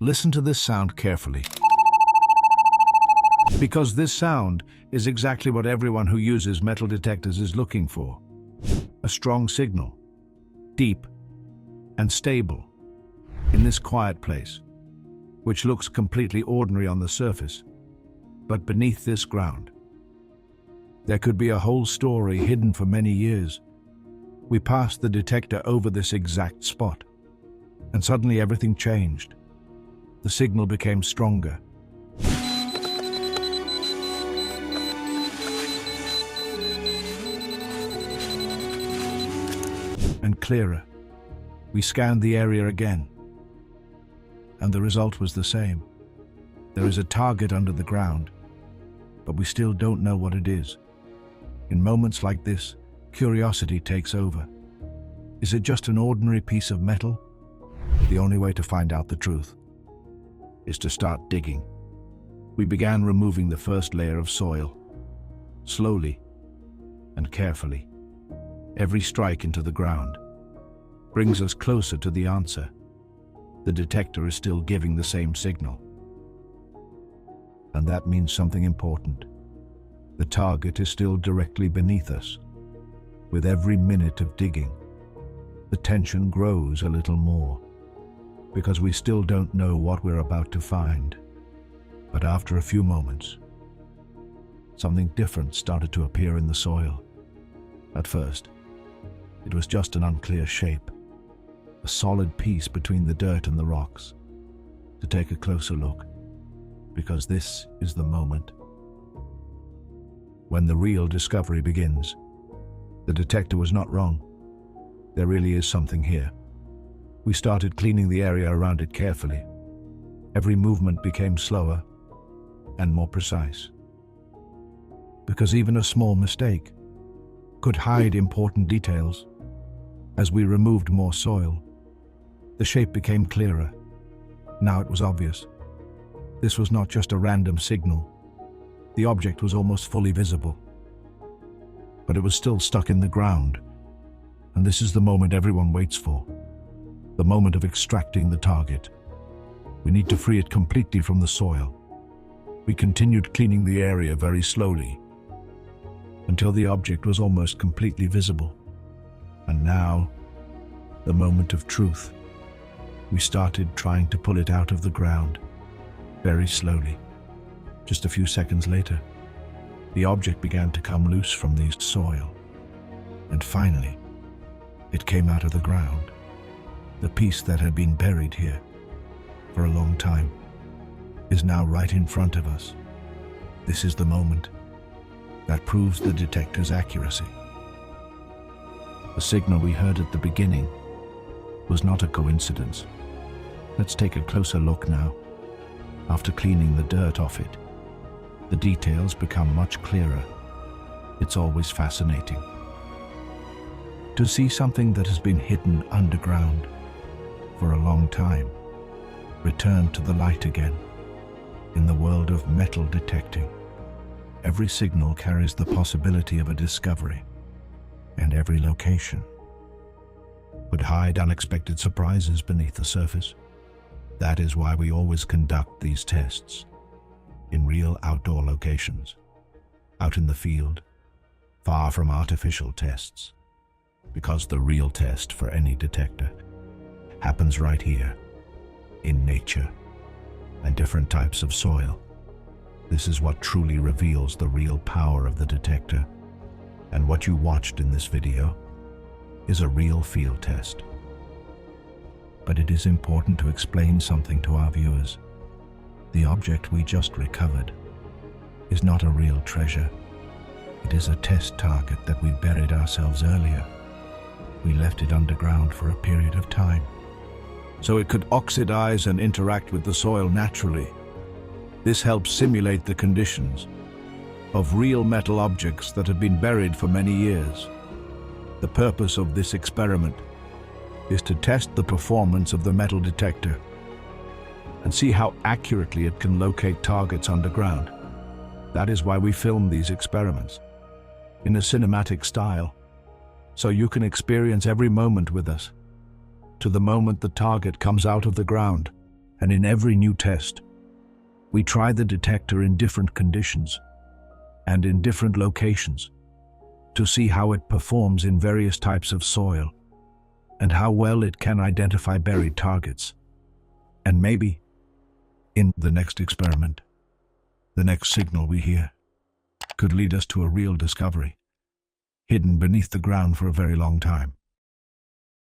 Listen to this sound carefully, because this sound is exactly what everyone who uses metal detectors is looking for. A strong signal, deep and stable, in this quiet place, which looks completely ordinary on the surface, but beneath this ground, there could be a whole story hidden for many years. We passed the detector over this exact spot, and suddenly everything changed. The signal became stronger. And clearer. We scanned the area again, and the result was the same. There is a target under the ground, but we still don't know what it is. In moments like this, curiosity takes over. Is it just an ordinary piece of metal? The only way to find out the truth is to start digging. We began removing the first layer of soil, slowly and carefully. Every strike into the ground brings us closer to the answer. The detector is still giving the same signal. And that means something important. The target is still directly beneath us. With every minute of digging, the tension grows a little more, because we still don't know what we're about to find. But after a few moments, something different started to appear in the soil. At first, it was just an unclear shape, a solid piece between the dirt and the rocks. To take a closer look, because this is the moment when the real discovery begins. The detector was not wrong. There really is something here. We started cleaning the area around it carefully. Every movement became slower and more precise, because even a small mistake could hide important details. As we removed more soil, the shape became clearer. Now it was obvious. This was not just a random signal. The object was almost fully visible, but it was still stuck in the ground. And this is the moment everyone waits for, the moment of extracting the target. We need to free it completely from the soil. We continued cleaning the area very slowly, until the object was almost completely visible. And now, the moment of truth. We started trying to pull it out of the ground, very slowly. Just a few seconds later, the object began to come loose from the soil. And finally, it came out of the ground. The piece that had been buried here for a long time is now right in front of us. This is the moment that proves the detector's accuracy. The signal we heard at the beginning was not a coincidence. Let's take a closer look now. After cleaning the dirt off it, the details become much clearer. It's always fascinating to see something that has been hidden underground for a long time return to the light again. In the world of metal detecting, every signal carries the possibility of a discovery, and every location would hide unexpected surprises beneath the surface. That is why we always conduct these tests in real outdoor locations, out in the field, far from artificial tests, because the real test for any detector happens right here, in nature and different types of soil. This is what truly reveals the real power of the detector, and what you watched in this video is a real field test. But it is important to explain something to our viewers. The object we just recovered is not a real treasure. It is a test target that we buried ourselves earlier. We left it underground for a period of time, so it could oxidize and interact with the soil naturally. This helps simulate the conditions of real metal objects that have been buried for many years. The purpose of this experiment is to test the performance of the metal detector and see how accurately it can locate targets underground. That is why we film these experiments in a cinematic style, so you can experience every moment with us, to the moment the target comes out of the ground And in every new test, we try the detector in different conditions and in different locations to see how it performs in various types of soil and how well it can identify buried targets. And maybe, in the next experiment, the next signal we hear could lead us to a real discovery, hidden beneath the ground for a very long time.